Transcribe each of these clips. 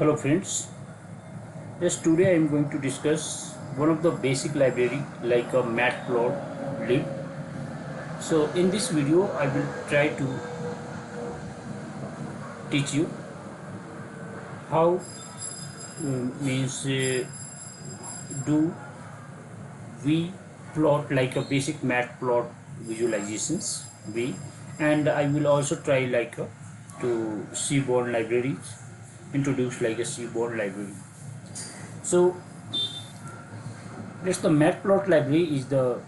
Hello friends, yes, today I am going to discuss one of the basic library like a Matplotlib. So in this video I will try to teach you how means do we plot like a basic Matplot visualizations we, and I will also try like to seaborn libraries, introduce like a seaborn library. So yes, the Matplot library is the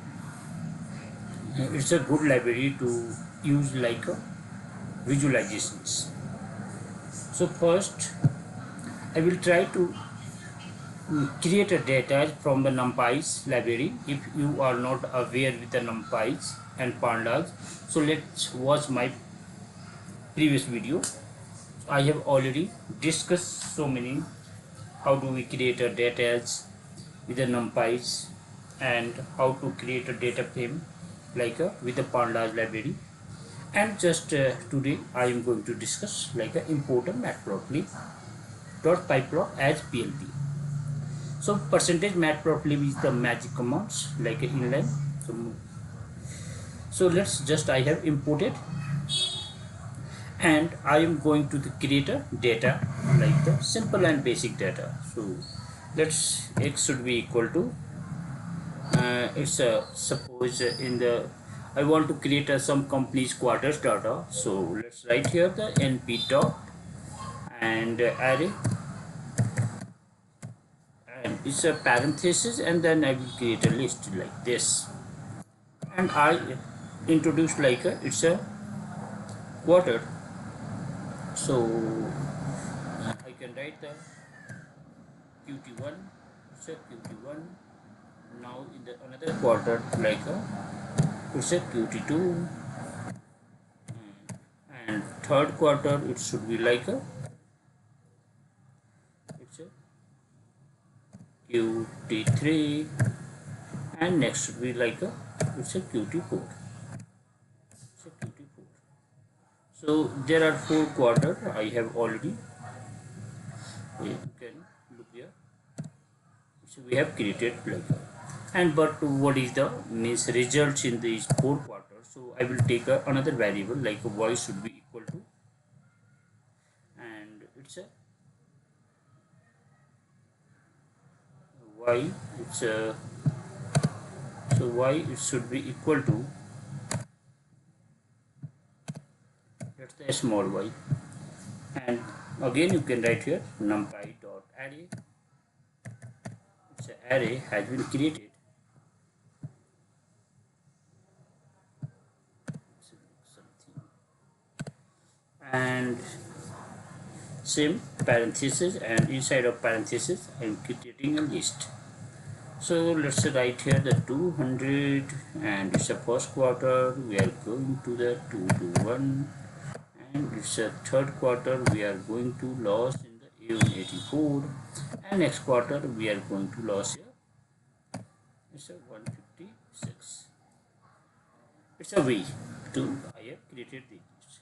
it's a good library to use like visualizations. So first I will try to create a data from the numpys library if you are not aware with the numpys and pandas. So let's watch my previous video. I have already discussed so many how do we create a data with the numpys and how to create a data frame like with the pandas library. And just today I am going to discuss like a import a matplotlib .pyplot as PLT. So percentage matplotlib is the magic commands like a inline. So let's just I have imported and I am going to create a data like the simple and basic data. So let's x should be equal to it's suppose in the I want to create some complete quarters data. So let's write here the np dot and array, and it's a parenthesis, and then I will create a list like this, and I introduce like it's a quarter. So I can write the qt1, it's a qt1. Now in the another quarter like it's a qt2, and third quarter it should be like it's a qt3, and next should be like it's a qt4. It's a qt4. So there are 4 quarters I have already, you can look here. So we have created like and but what is the means results in these 4 quarters. So I will take another variable like y should be equal to, and it's a y, it's a so y it should be equal to, that's the small y, and again you can write here numpy dot array. It's an array has been created, and same parenthesis, and inside of parenthesis I am creating a list. So let's write here the 200, and it's a first quarter we are going to the 2 to 1, and it's a third quarter we are going to loss in the A184, and next quarter we are going to loss here it's a 156. It's a way to I have created this,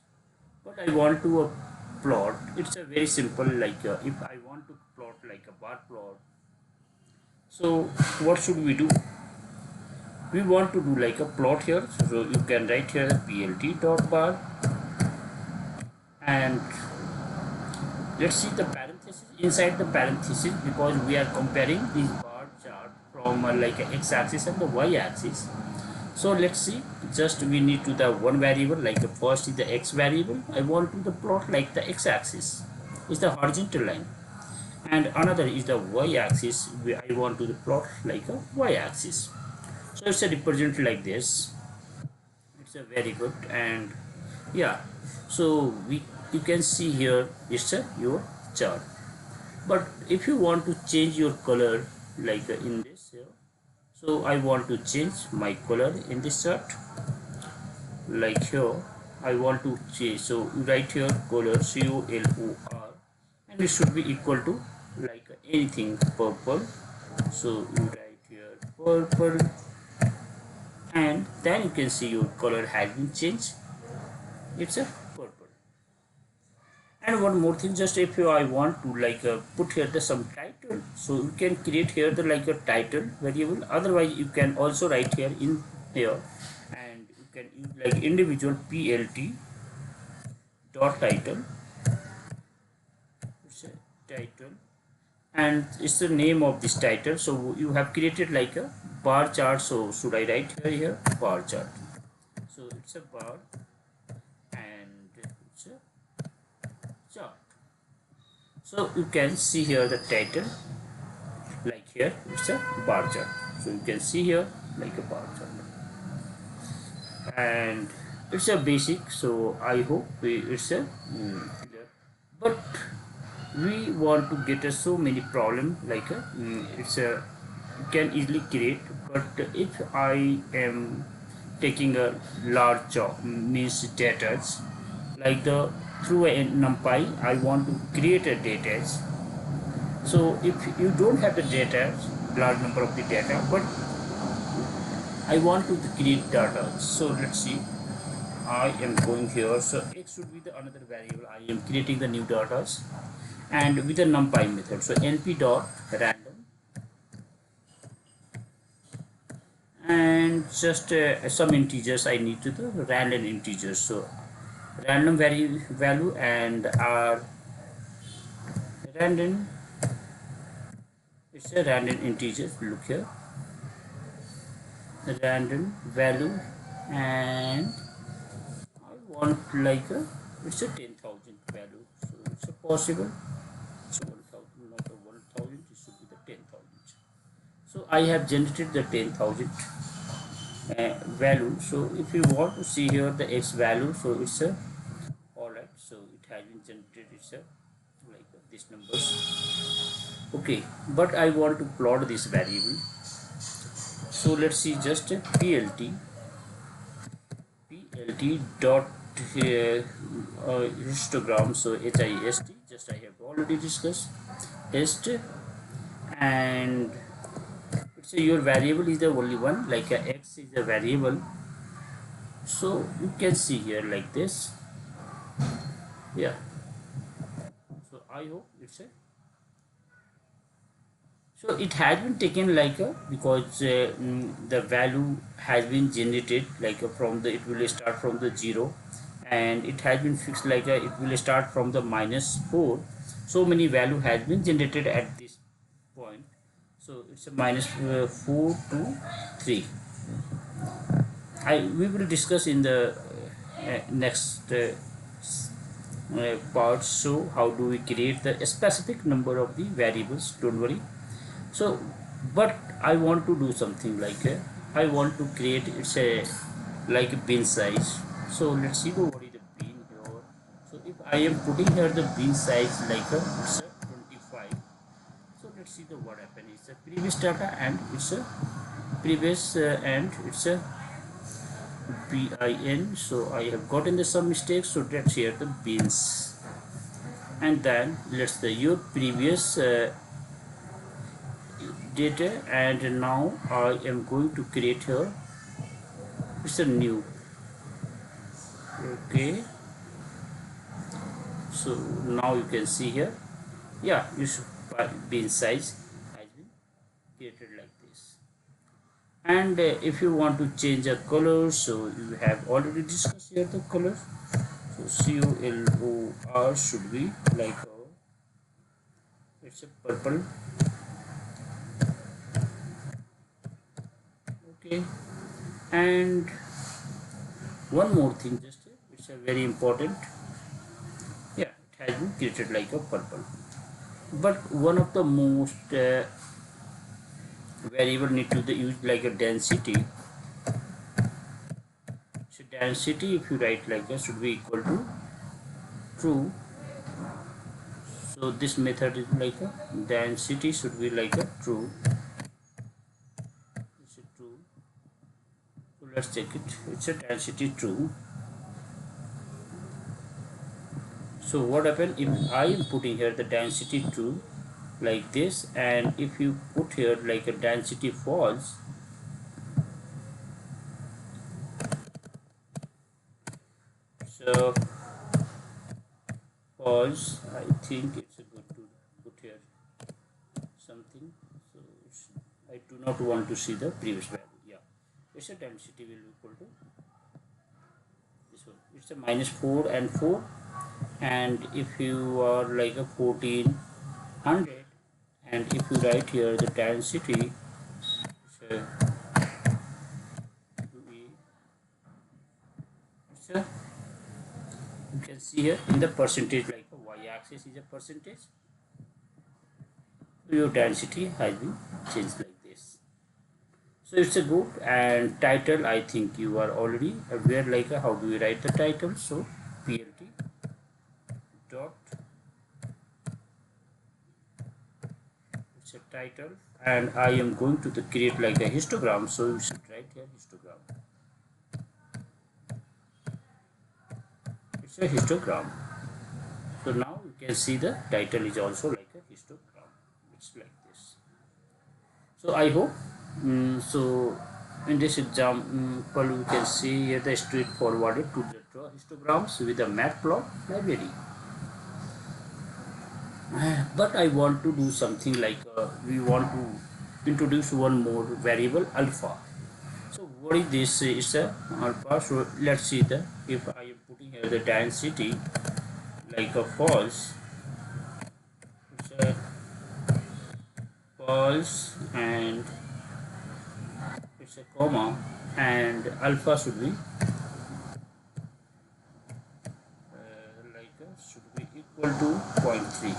but I want to plot. It's a very simple like if I want to plot like a bar plot. So what should we do? We want to do like a plot here, so you can write here plt dot bar, and let's see the parenthesis inside the parenthesis, because we are comparing this bar chart from like a x-axis and the y-axis. So let's see, just we need to the one variable like first is the x variable. I want to the plot like the x-axis is the horizontal line, and another is the y-axis where I want to the plot like a y-axis. So it's a represent like this. It's a very good, and yeah, so we you can see here it's a your chart. But if you want to change your color like in this here, so I want to change my color in this chart like here. I want to change, so you write here color color, and it should be equal to like anything purple. So you write here purple, and then you can see your color has been changed. It's a purple. And one more thing, just if I want to like put here the some title, so you can create here the like a title variable. Otherwise you can also write here in here, and you can use like individual plt dot title. It's a title, and it's the name of this title. So you have created like a bar chart, so should I write here bar chart? So it's a bar and it's a chart. So you can see here the title, like here it's a bar chart. So you can see here like a bar chart, and it's a basic. So I hope it's a clear. But we want to get so many problem like it's a you can easily create. But if I am taking a large job, means data, like the through a numpy I want to create a data. So if you don't have the data, large number of the data, but I want to create data. So let's see, I am going here. So x should be the another variable. I am creating the new data and with a numpy method. So np dot random, and just some integers I need to the random integers. So random value and our random, it's a random integer. Look here, random value, and I want like a, it's a 10,000 value. So it's a possible. So 1,000, not a 1,000. It should be the 10,000. So I have generated the 10,000 value. So if you want to see here the x value, so it's a all right. So it has been generated. It's a like these numbers. Okay, but I want to plot this variable. So let's see, just a plt dot histogram. So hist, just I have already discussed hist, and it's a, your variable is the only one, like a x is a variable. So you can see here like this. Yeah, so I hope it's a, so it has been taken like a, because the value has been generated like a, from the, it will start from the 0, and it has been fixed like a, it will start from the -4. So many value has been generated at this point. So it's a -4 to 3. We will discuss in the next parts. So how do we create the specific number of the variables? Don't worry. So but I want to do something like I want to create, it's a like a bin size. So let's see what is the bin here. So if I am putting here the bin size like it's a 25. So let's see the what happened. It's a previous data and it's a previous and it's a bin. So I have gotten the some mistakes. So let's here the bins, and then let's the your previous data, and now I am going to create here, it's a new. Okay, so now you can see here, yeah, you should bin size has been created like this. And if you want to change a color, so you have already discussed here the color. So color should be like it's a purple. Okay, and one more thing, just it's a very important. Yeah, it has been created like a purple. But one of the most variable need to use like a density. So density, if you write like that, should be equal to true. So this method is like a density should be like a true. It's a true. So let's check it. It's a density true. So what happens if I am putting here the density true like this, and if you put here like a density false, so false. I think it's a good to put here something. So I do not want to see the previous value. Yeah, it's a density will be equal to this one. It's a minus 4 and 4, and if you are like a 1400, and if you write here the density, it's a you can see here in the percentage, like a y-axis is a percentage, your density has been changed like this. So it's a good. And title, I think you are already aware like how do we write the title. So plt dot, it's a title, and I am going to the create like a histogram, so you should write here histogram. It's a histogram. So now you can see the title is also like a histogram. It's like this. So I hope so in this example you can see here the straightforward to draw histograms with the matplot library. But I want to do something like we want to introduce one more variable alpha. So what is this? It's a alpha. So let's see the, if I am putting here the density like a false, it's a false, and it's a comma, and alpha should be should be equal to 0.3.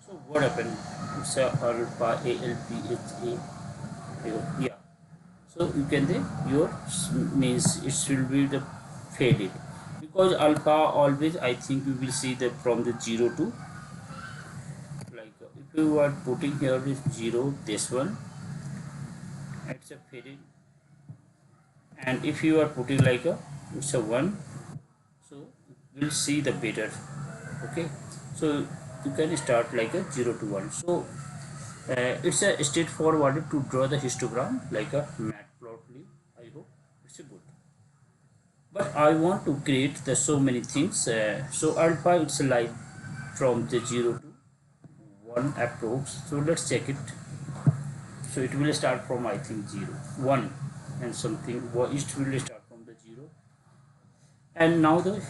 So what happened? It's a alpha alpha, yeah. So you can say your means it should be the faded, because alpha always I think we will see that from the 0 to like if you are putting here this 0, this one it's a faded, and if you are putting like a it's a 1, so we'll see the better. Okay, so you can start like a 0 to 1. So it's a straightforward to draw the histogram like a matplotlib. I hope it's a good. But I want to create the so many things. So alpha it's like from the 0 to 1 approx. So let's check it. So it will start from I think 0, 1 and something. It will start from the 0. And now the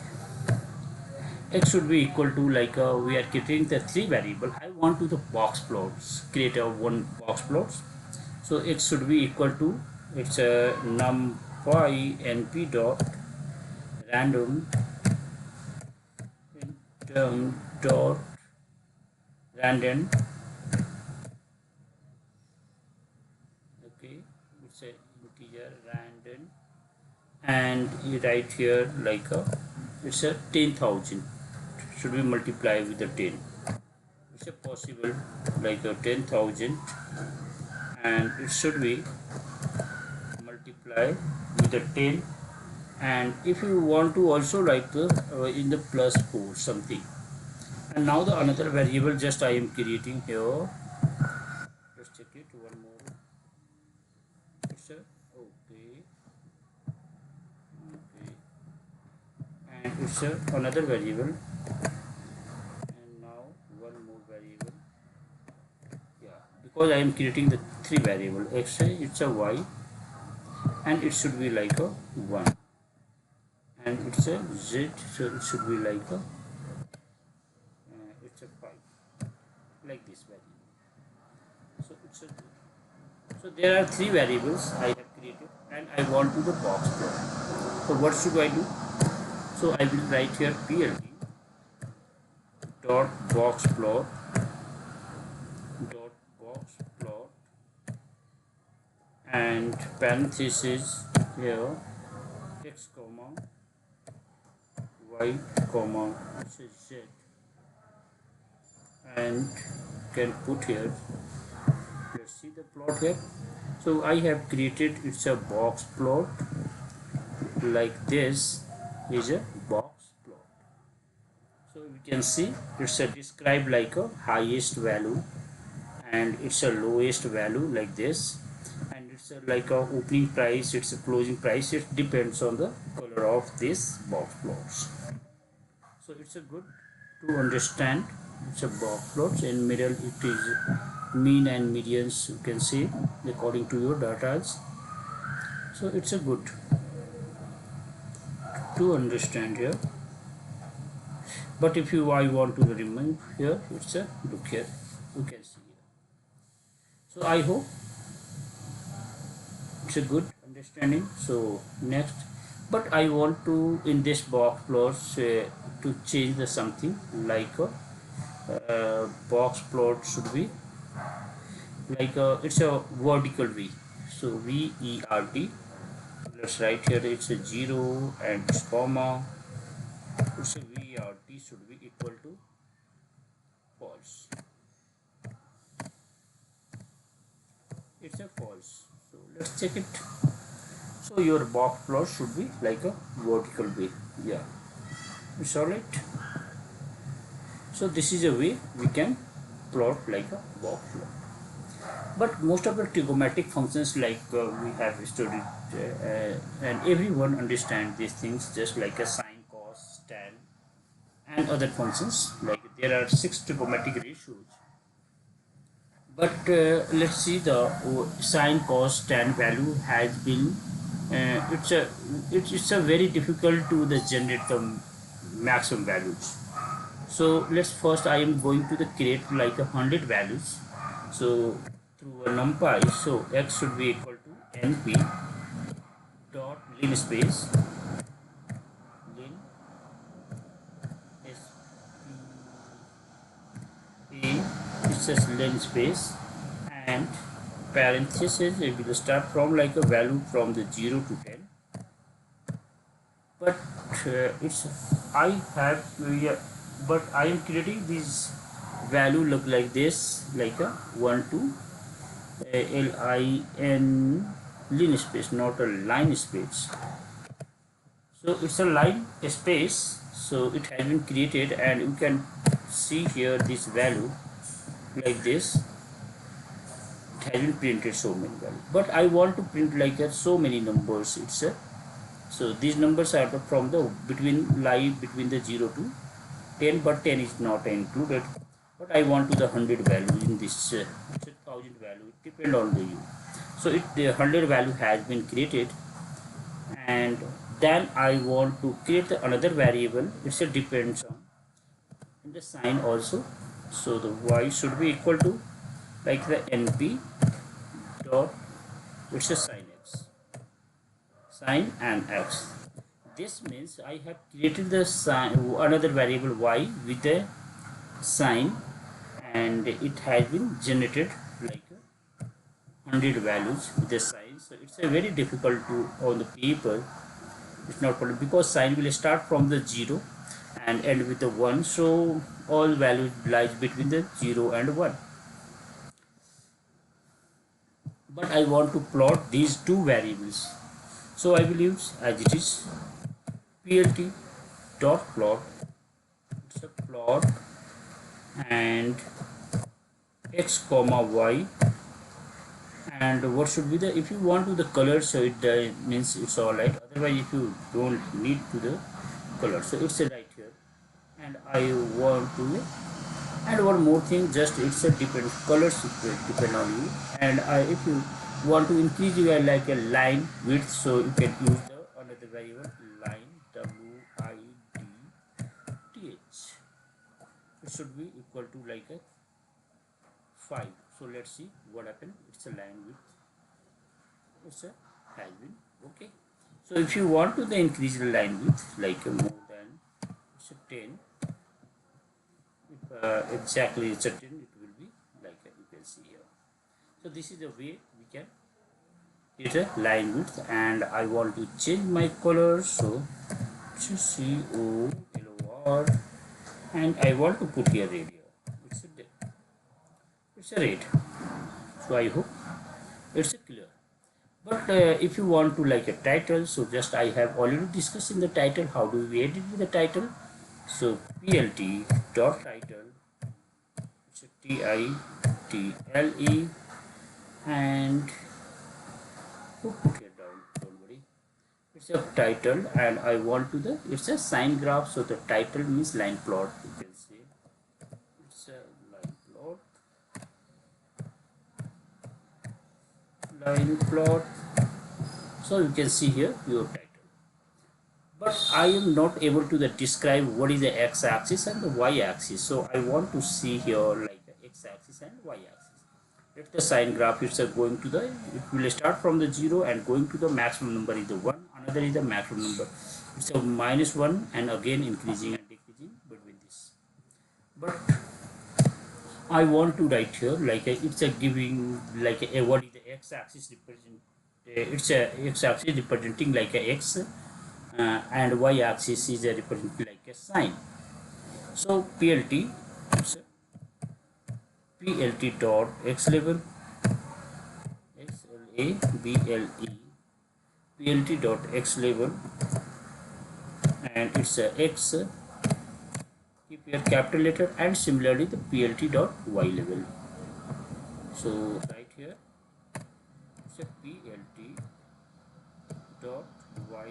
x should be equal to like we are creating the 3 variable. I want to the box plots, create a one box plots. So x should be equal to, it's a numpy np dot random term dot random. Okay, it's a integer random, and you write here like a it's a 10,000 should be multiplied with the 10. It's a possible like a 10,000, and it should be multiplied with the 10. And if you want to also like the in the plus 4 something. And now the another variable just I am creating here. Let's check it one more. It's a okay, okay, and it's a another variable, and now one more variable. Yeah, because I am creating the 3 variable x, it's a y, and it should be like a 1, and it's a z, so it should be like a it's a 5, like this variable. So it's a, so there are 3 variables I have created, and I want to the box plot. So what should I do? So I will write here plt dot box plot dot box plot, and parenthesis here x comma y comma z, and can put here, let's see the plot here. So I have created it's a box plot like this, is a box plot. So we can see it's a described like a highest value, and it's a lowest value like this, and it's a like a opening price, it's a closing price. It depends on the color of this box plots. So it's a good. to understand. It's a box plots. In middle it is mean and medians, you can see according to your data. So it's a good to understand here. But if you I want to remove here, it's a look here, you can see here. So I hope it's a good understanding. So next, but I want to in this box plots to change the something like a box plot should be like it's a vertical V. So VERT. Let's write here it's a 0 and it's comma. It's a VERT should be equal to false. It's a false. So let's check it. So your box plot should be like a vertical way. Yeah, it's alright. So this is a way we can plot like a box plot. But most of the trigonometric functions like we have studied and everyone understand these things just like a sine, cos, tan and other functions. Like there are 6 trigonometric ratios. But let's see the sine, cos, tan value has been it's a very difficult to the generate the maximum values. So let's first I am going to the create like 100 values. So through a numpy, so x should be equal to np dot lin space lin sp it says lin space and parenthesis it will start from like a value from the 0 to 10. But it's I have but I am creating this value look like this like a 1 to lin lin space, not a line space. So it's a line space, so it has been created and you can see here this value like this. It has been printed so many values, but I want to print like so many numbers. It's a so these numbers are from the between lie between the 0 to 10, but 10 is not included. But I want to the 100 value in this it's a 1000 value, it depend on the you. So it the 100 value has been created, and then I want to create another variable. It's a depends on in the sign also. So the y should be equal to like the np dot it's a sin x, sin and x. This means I have created the sign another variable y with the sign, and it has been generated like 100 values with the sign. So it's a very difficult to on the paper. It's not possible because sign will start from the 0 and end with the 1. So all values lies between the 0 and 1. But I want to plot these two variables. So I will use as it is pd.plot. It's a plot and x comma y, and what should be the if you want to the color, so it means it's all right. Otherwise if you don't need to the color, so it's a right here. And I want to and one more thing, just it's a depend colors depend on you. And if you want to increase your like a line width, so you can use the another variable line width. It should be equal to like a 5. So let's see what happened. It's a line width, it's a has been okay. So if you want to the increase the line width like more than it's a 10, if exactly it's a 10, it will be like you can see here. So this is the way we can get a line width. And I want to change my color, so COLOR, and I want to put here red here. It's a red. So I hope it's clear. But if you want to like a title, so just I have already discussed in the title how do we edit the title. So plt dot title, it's a title, and put here down, don't worry, it's it's a title, and I want to the it's a sine graph, so the title means line plot. You can say it's a line plot. So you can see here your title, but I am not able to describe what is the x-axis and the y-axis. So I want to see here like the x-axis and y-axis. If the sine graph is going to the, it will start from the 0 and going to the maximum number is the 1, another is the maximum number, it's a -1, and again increasing and decreasing between this. But I want to write here like it's a giving like a what is the x-axis represent, it's a x-axis representing like a x, and y-axis is representing like a sine. So plt, it's a plt dot x level xlable plt dot x level, and it's a x, keep your capital letter, and similarly the plt dot y level. So right here it's a plt dot y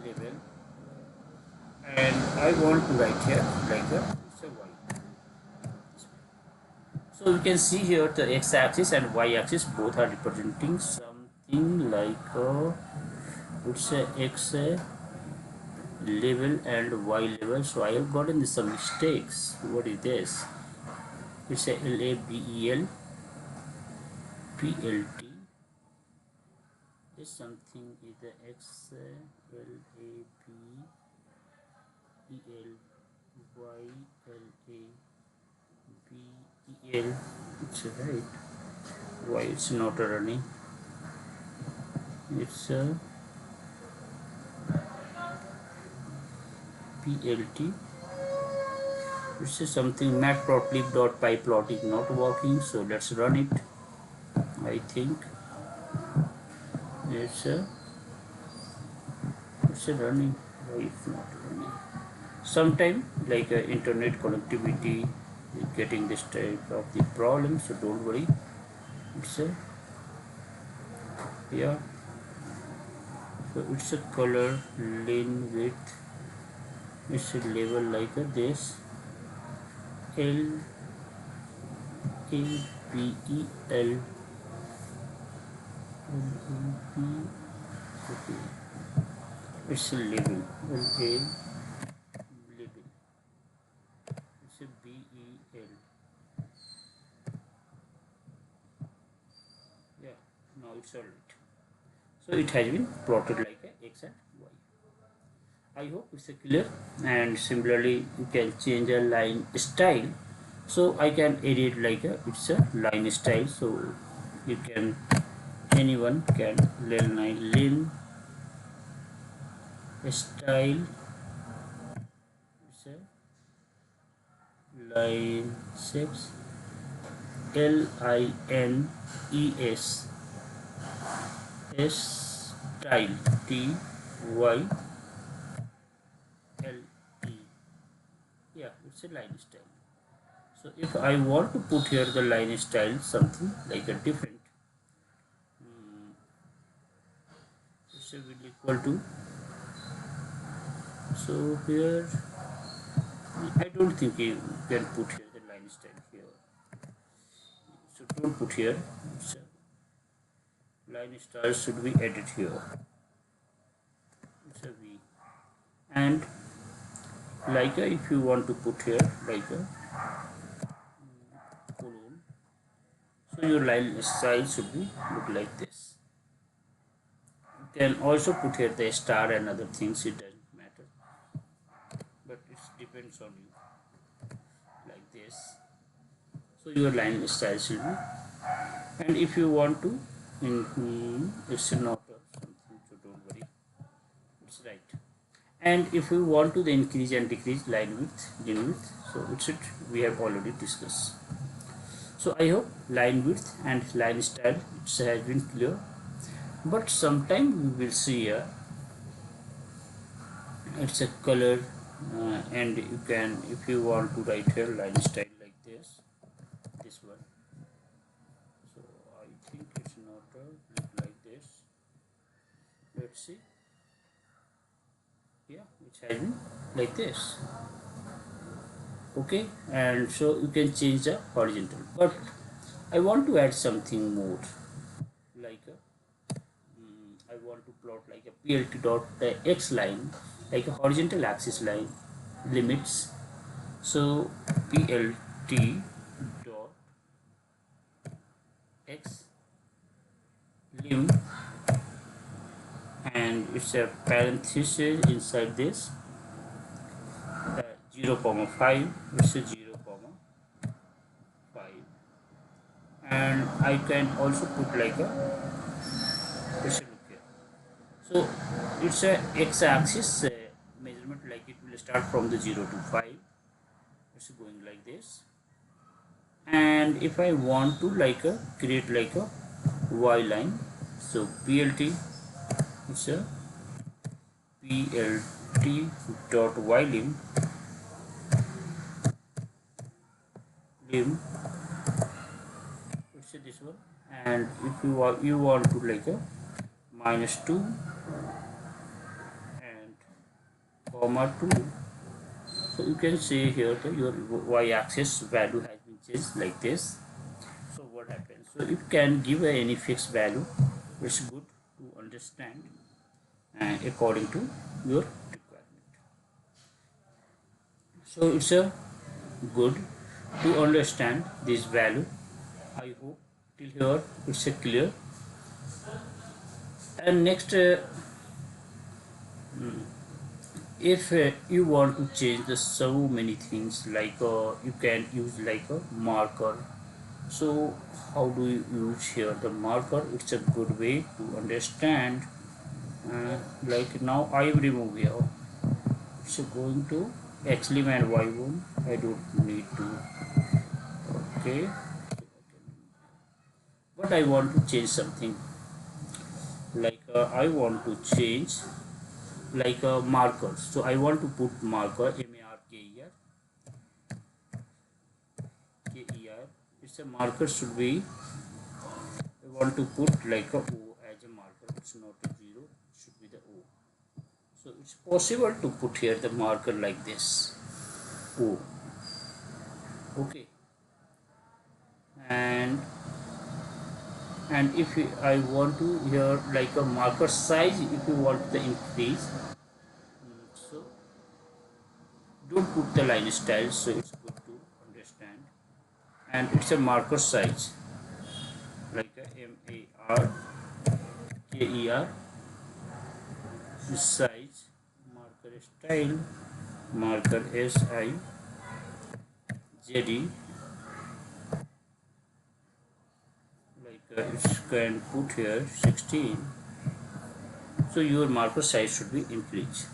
level, and I want to write here like a it's a y. So you can see here the x-axis and y-axis both are representing something like it's a x level and y level. So I have gotten some mistakes. What is this? It's a label plt. This something is the x label y label. It's right. Why it's not running? It's a plt. This is something Matplotlib.pyplot is not working, so let's run it. I think it's running. Why it's not running? Sometime like internet connectivity is getting this type of the problem, so don't worry. It's a yeah. So it's a color lane width. It's a level like this. L A B E L okay. It's a label label. It's a BEL. Yeah, now it's alright. So it has been plotted like a x and y. I hope it's clear. And similarly, you can change a line style. So I can edit like it's a line style. So you can, anyone can line style. It's a line 6 LINES style TYLE. Yeah, it's a line style. So if I want to put here the line style something like a different, it's a will equal to, so here I don't think you can put here the line style here, so don't put here. It's a line style should be added here. It's a V, and like if you want to put here like a colon, so your line style should be look like this. You can also put here the star and other things, it doesn't matter, but it depends on you like this. So your line style should be, and if you want to it's not something, so don't worry, it's right. And if we want to the increase and decrease line width, so it's it we have already discussed. So I hope line width and line style it has been clear. But sometime we will see it's a color, and you can, if you want to write here line style like this one. So I think it's not look like this. see, yeah, it has been like this. Okay, and so you can change the horizontal, but I want to add something more, like I want to plot like a plt dot x line, like a horizontal axis line limits. So plt dot x lim, and it's a parenthesis inside this 0 comma 5, it's a 0 comma 5, and I can also put like a, let's look here. So it's a x-axis measurement, like it will start from the 0 to 5. It's going like this. And if I want to like a create like a y line, so plt, it's a plt dot y lim, it's a this one. And if you want to like a -2 and comma 2, so you can see here that your y-axis value has been changed like this. So what happens? So you can give any fixed value. It's good to understand according to your requirement. So it's a good to understand this value. I hope till here it's a clear. And next, if you want to change the so many things, like you can use like a marker. So how do you use here the marker? It's a good way to understand. Like now I remove here, so going to xlim and y1, I don't need to. Okay, but I want to change something, like I want to change like a marker. So I want to put marker marker ker. It's a marker should be, I want to put like a o as a marker. It's not a 0, it should be the o. So it's possible to put here the marker like this o. Okay, and if I want to here like a marker size, if you want the increase, so don't put the line style. So it's good to understand. And it's a marker size, like a marker size, marker style, marker sized, like you can put here 16. So your marker size should be increased.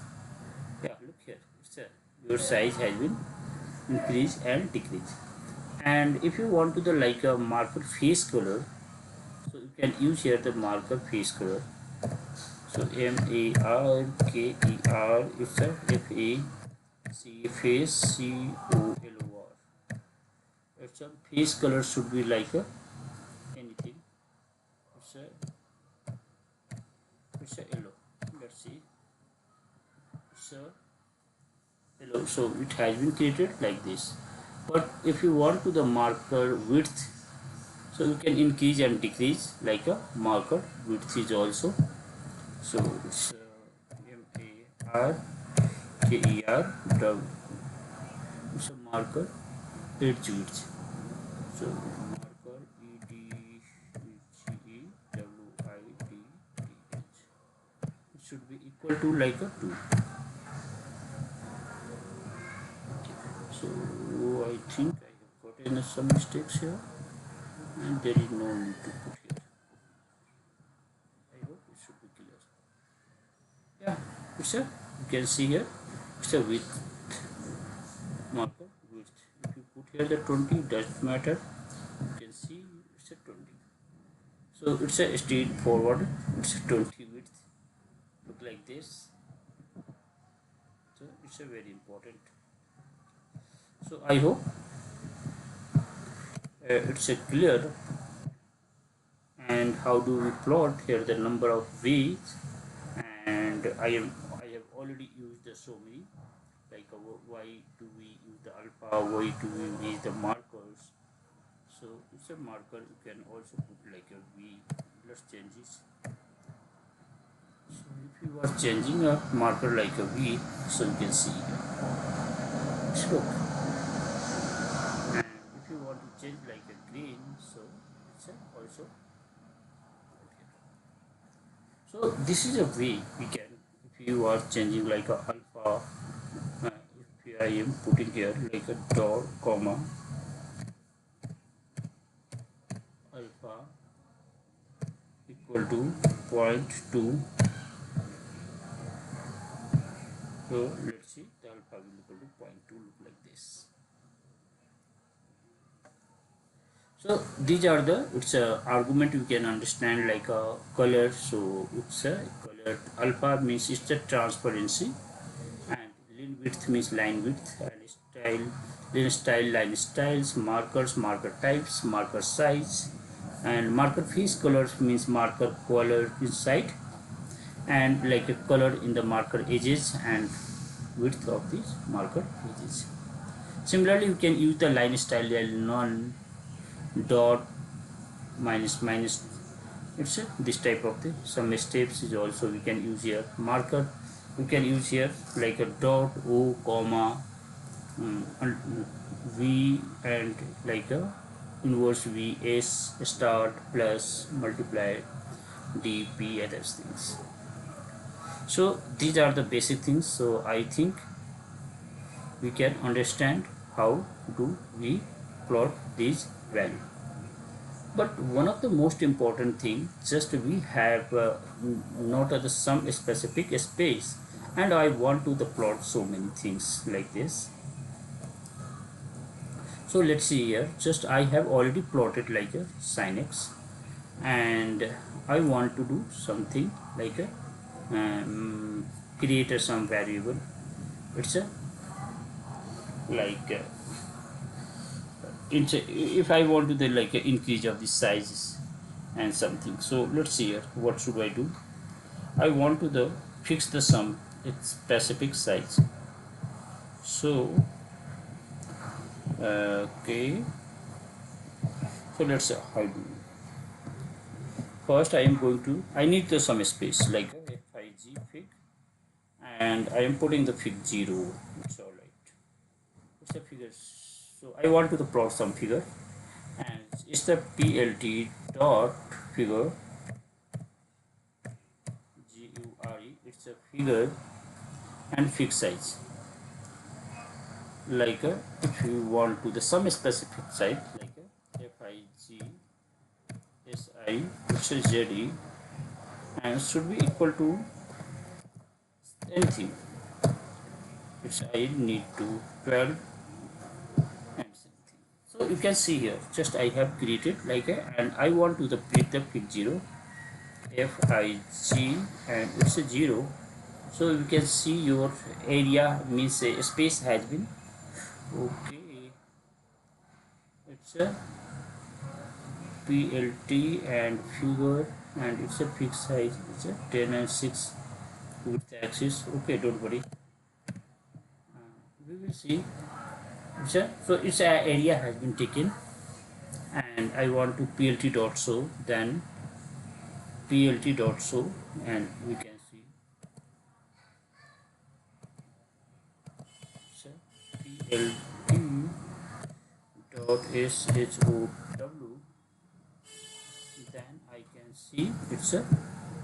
Yeah, look here, it's a, your size has been increased and decreased. And if you want to the like a marker face color, so you can use here the marker face color. So marker, it's a face color. It's a face color should be like a anything. It's a yellow. Let's see. It's a yellow. So it has been created like this. But if you want to the marker width, so you can increase and decrease like a marker width is also. So it's marker, it's a marker edge width. So marker edgewidth, it should be equal to like a 2. So I think I have gotten some mistakes here, and there is no need to put here. I hope it should be clear. Yeah, it's a, you can see here, it's a width, marker width. If you put here the 20, doesn't matter. You can see it's a 20. So it's a straightforward. It's a 20 width. Look like this. So it's a very important. So I hope it's a clear. And how do we plot here the number of weeks, and and I have already used so many, like why do we use the alpha, why do we use the markers. So it's a marker, you can also put like a v. Let's change this. So if you are changing a marker like a v, so you can see it's look. And if you want to change like a green, so it's also okay. So this is a way we can, if you are changing like a alpha, if I am putting here like a dot comma alpha equal to 0.2. So let's see, the alpha will equal to 0.2, look like this. So these are the, it's a argument you can understand like a color. So it's a color, alpha means it's a transparency, and line width means line width, and style, line style, line styles, markers, marker types, marker size, and marker face colors means marker color inside, and like a color in the marker edges and width of these marker edges. Similarly, you can use the line style, non dot minus minus. It's this type of thing. Some steps is also we can use here. Marker we can use here like a dot, o, comma, v, and like a inverse v, s, start, plus, multiply, d, p, other things. So these are the basic things. So I think we can understand how do we plot these values. But one of the most important thing, just we have not some specific space, and I want to the plot so many things like this. So let's see here, just I have already plotted like a sin x, and I want to do something like a create some variable. It's a like if I want to the like increase of the sizes and something. So let's see here, what should I do? I want to the fix the sum its specific size. So okay, so let's say how do first I am going to, I need the some space like fig fig, and I am putting the fig 0. It's all right, it's a figure. So I want to the plot some figure, and it's the plt dot figure GURE. It's a figure and fixed size. Like if you want to the some specific size like fig si, it's a ZE, and should be equal to anything. It's I need to 12 and something. So you can see here, just I have created like and I want to the print the fig 0 fig, and it's a 0. So you can see your area means a space has been okay. It's a plt and figure, and it's a fixed size. It's a 10 and 6 width axis. Okay, don't worry. We will see. So its area has been taken, and I want to plt dot show, then plt dot show, and we can see so plt dot show, then I can see it's a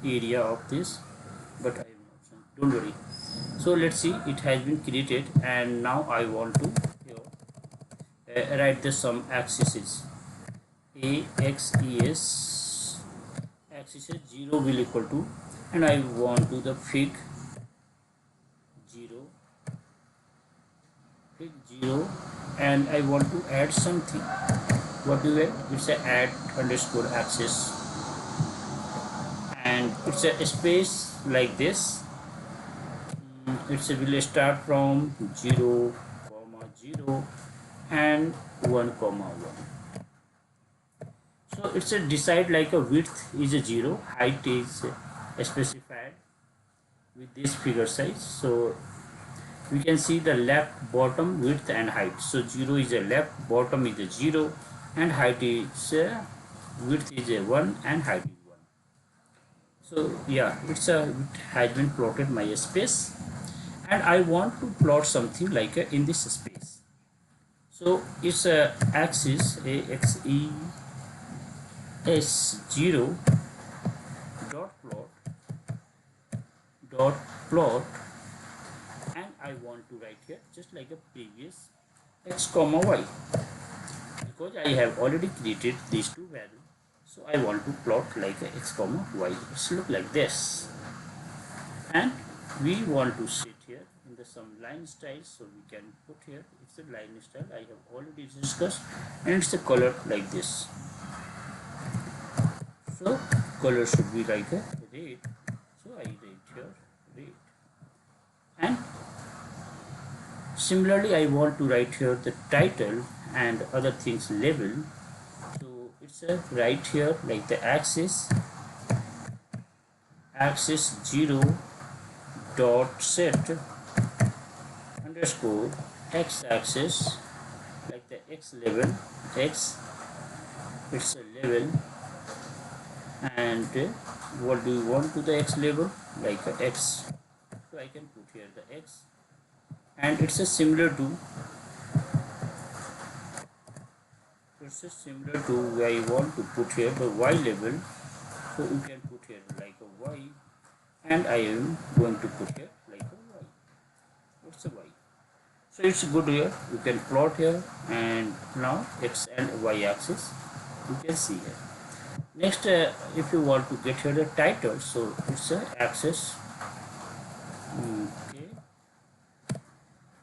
area of this, but I am not sure. Don't worry. So let's see, it has been created, and now I want to write the some axes. axes axis 0 will equal to, and I want to the fig 0 and I want to add something. What do you add? It's a add underscore axis, and it's a space like this. It's a will start from 0, 0 and 1, 1. So it's a decide like a width is a 0, height is specified, with this figure size. So we can see the left, bottom, width and height. So 0 is a left, bottom is a 0 and height is width is a 1 and height is 1. So yeah, it has been plotted my space, and I want to plot something like in this space. So its axis axes 0 dot plot, and I want to write here just like a previous x comma y, because I have already created these two values. So I want to plot like a x comma y. It's look like this, and we want to sit here in the some line style. So we can put here it's a line style I have already discussed, and it's a color like this. So color should be like a red. So I write here red, and similarly I want to write here the title and other things label. So it's a right here like the axis 0 dot set underscore x axis like the x level x, it's a level, and what do you want to the x level like a x. So I can put here the x, and it's a similar to I want to put here the y level. So you can put here like a y, and I am going to put here like a y. It's a y. So it's good here. You can plot here, and now x and y axis you can see here. Next, if you want to get here the title, so it's a axis. Okay,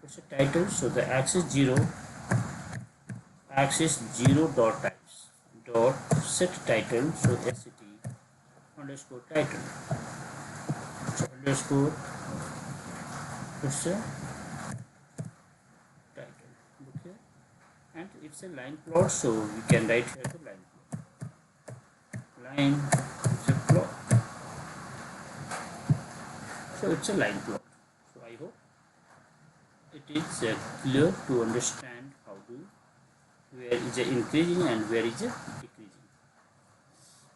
it's a title. So the axis 0 dot types dot set title. So set underscore title. So underscore it's a title. Okay, and it's a line plot. So we can write here the line plot. Line is a plot. So it's a line plot. So I hope it is clear to understand how to where is it increasing and where is it decreasing.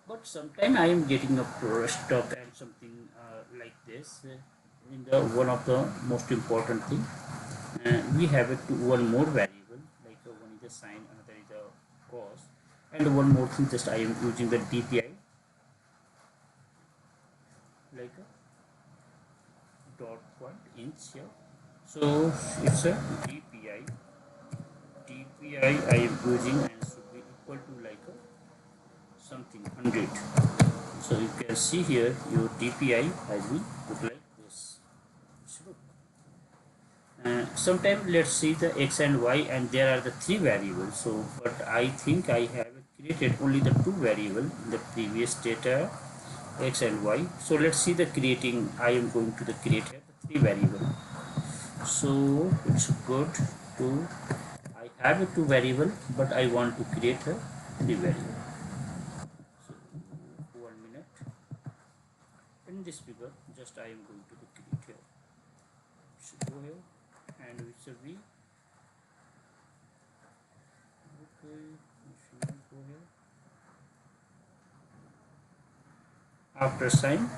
But sometimes I am getting a stuck and something like this in the one of the most important thing. We have one more variable like one is a sine, another is a cos, and one more thing just I am using the dpi like a dot point inch here. So it's a dpi I am using and should be equal to like a something 100. So you can see here your dpi has been put like this. So sometimes let's see the x and y, and there are the three variables. So but I think I have created only the two variables in the previous data, x and y. So let's see the creating. I am going to the create here the three variable. So it's good to I have a two variable, but I want to create a three variable. So 1 minute. In this figure, just I am going to the create here. So go here and it's a v. Okay, go here. After sign,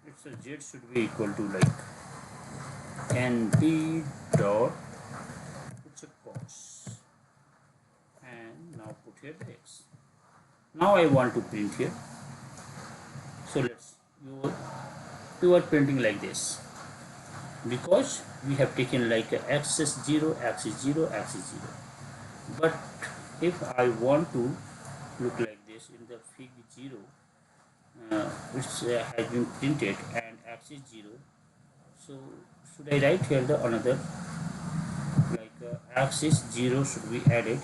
it's a z should be equal to like np dot it's a cos, and now put here the x. Now I want to print here. So let's you are printing like this, because we have taken like axis 0, axis 0, axis 0. But if I want to look like this in the fig 0, which has been printed and axis 0, so should I write here the another like axis 0 should be added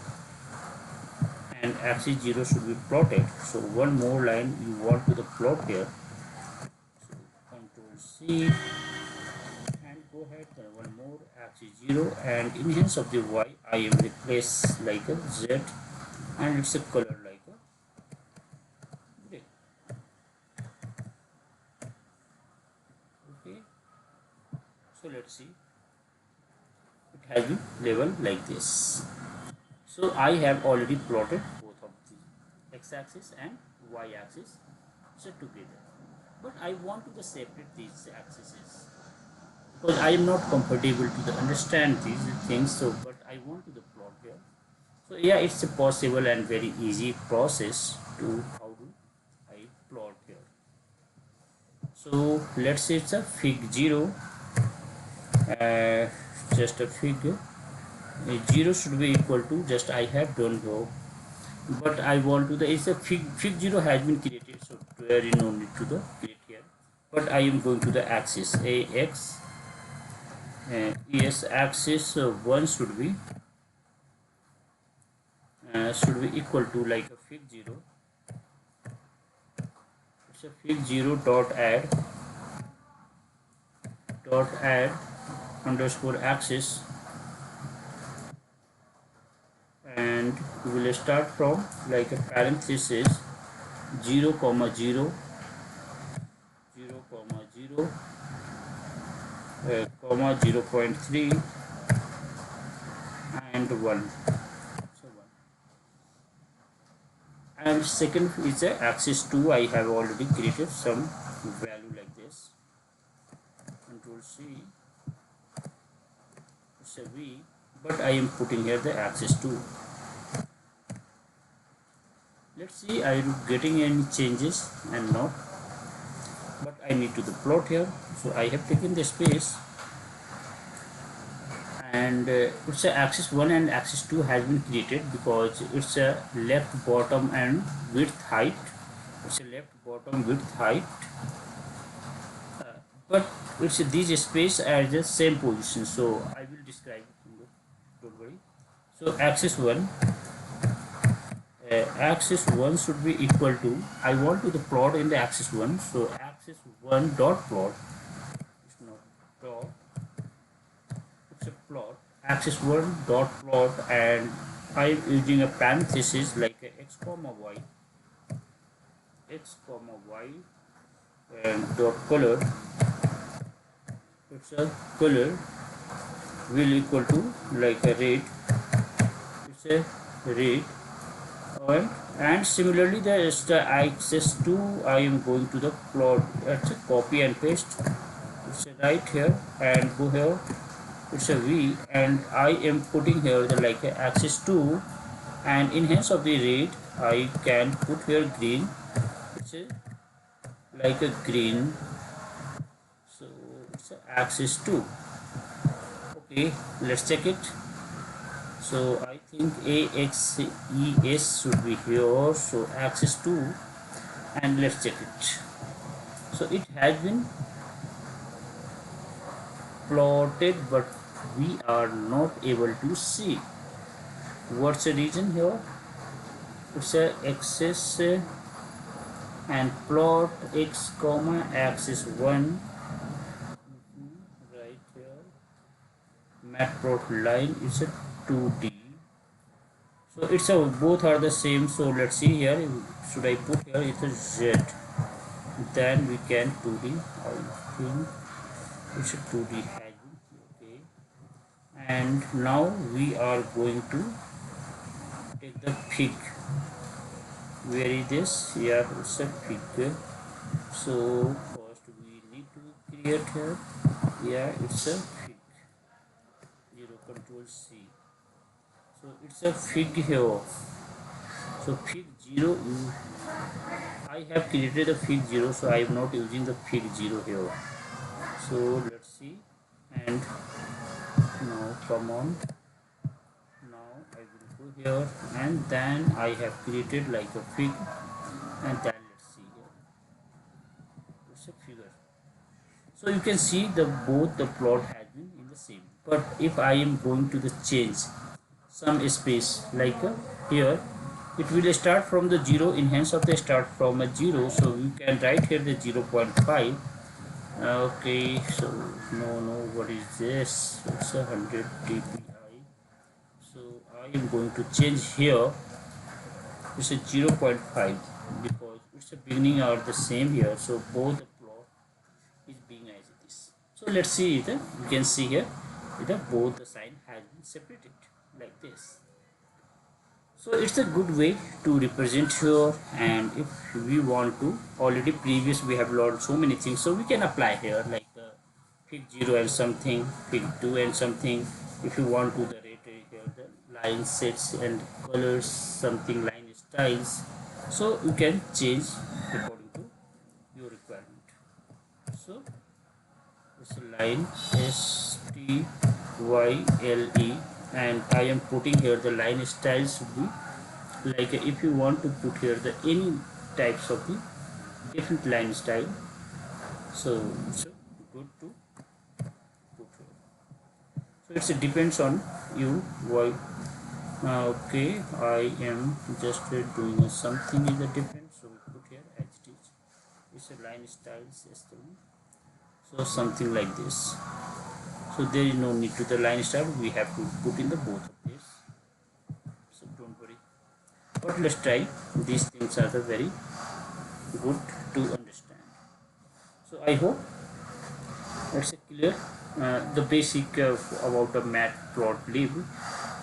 and axis 0 should be plotted. So one more line you want to the plot here. So control C and go ahead, one more axis 0, and in hands of the y I am replace like a z, and it's a color like a gray. has been labeled like this. So I have already plotted both of the x-axis and y-axis set together, but I want to separate these axes because I am not comfortable to understand these things. So but I want to plot here. So yeah, it's a possible and very easy process to how do I plot here. So let's say it's a fig 0, just a fig 0 should be equal to, just I have done go, but I want to it's a fig 0 has been created, so there is no need to create here, but I am going to the axis ax, yes, axis 1 should be equal to like a fig 0. It's a fig 0 dot add underscore axis, and we will start from like a parenthesis 0 comma 0 0 comma 0 comma 0.3 and 1. So 1. And second is a axis 2. I have already created some value like this. Control C. It's a V, but I am putting here the axis 2. Let's see, I am getting any changes and not, but I need to plot here. So I have taken the space, and it's a axis 1 and axis 2 has been created because it's a left bottom and width height. It's a left bottom width height, but it's these space at the same position, so I will describe it, don't worry. So axis 1 should be equal to, I want to the plot in the axis 1, so axis 1 dot plot, it's not dot, it's a plot, axis 1 dot plot, and I am using a parenthesis like a x comma y and dot color, it's a color will equal to like a red, it's a red. And similarly the axis 2 I am going to the plot, it's a copy and paste, it's a right here and go here, it's a V, and I am putting here the like a axis 2, and in hands of the red I can put here green, it's a like a green, so it's a axis 2. Okay, let's check it. So I think AXES should be here, so axis 2, and let's check it. So it has been plotted, but we are not able to see. What's the reason here? It's a axis and plot x comma axis 1 right here. Matplotlib line is a 2D. So it's a both are the same. So let's see here. Should I put here it's a Z? Then we can 2D. I think it's a 2D heading. Okay. And now we are going to take the fig. Where is this? Here it's a fig. So first we need to create here. Yeah, it's a fig. 0 control C. So it's a fig here. So fig 0 I have created a fig 0, so I am not using the fig 0 here. So let's see, and now come on, now I will go here, and then I have created like a fig, and then let's see here, it's a figure. So you can see the both the plot has been in the same, but if I am going to the change some space like here, it will start from the 0, in hands of the start from a 0, so you can write here the 0.5. Okay, so no, what is this? It's a 100 dpi. So I am going to change here, it's a 0.5 because it's the beginning are the same here, so both the plot is being as it is. So let's see it. You can see here both the sign has been separated like this. So it's a good way to represent here, and if we want to, already previous we have learned so many things, so we can apply here like fig 0 and something, fig 2 and something. If you want to the rate here, the line sets and colors, something line styles, so you can change according to your requirement. So it's a line style, and I am putting here the line styles should be like if you want to put here the any types of the different line style, so it's good to put here. So it's it depends on you why. Okay, I am just doing something is a different, so we put here as it is. It's a line style system, so something like this. So there is no need to the line style, we have to put in the both of this, so don't worry. But let's try. These things are the very good to understand. So I hope it's clear the basic about the Matplotlib.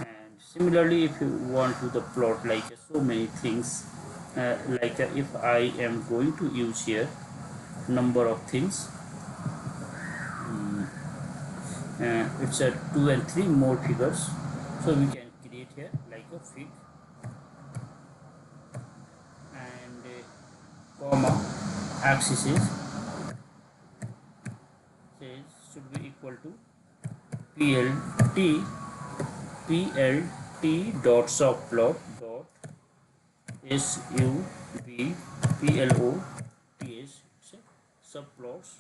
And similarly, if you want to the plot like so many things, if I am going to use here number of things, it's a 2 and 3 more figures, so we can create here like a fig and comma axis is says should be equal to plt plt dot subplot dot subplots, subplots.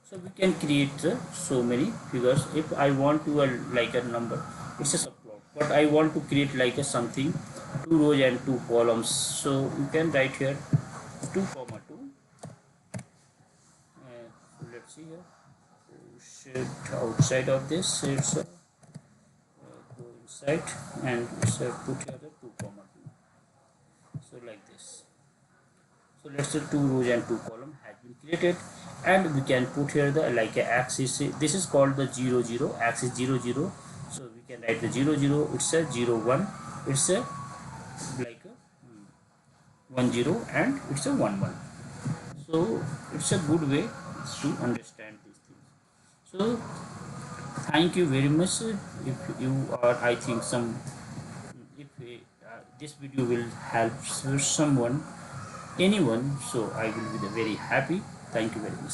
So we can create so many figures. If I want to like a number, it's a subplot, but I want to create like a something 2 rows and 2 columns, so you can write here 2 comma 2. So let's see here, shift outside of this, it's go inside, and it's put here the 2 comma 2, so like this. So let's say 2 rows and 2 column has been created, and we can put here the like a axis. This is called the 0 0 axis 0 0. So we can write the 0 0. It's a 0 1. It's a like a 1 0, and it's a 1 1. So it's a good way to understand these things. So thank you very much. If you are, I think some, if this video will help someone, anyone, so I will be very happy. Thank you very much.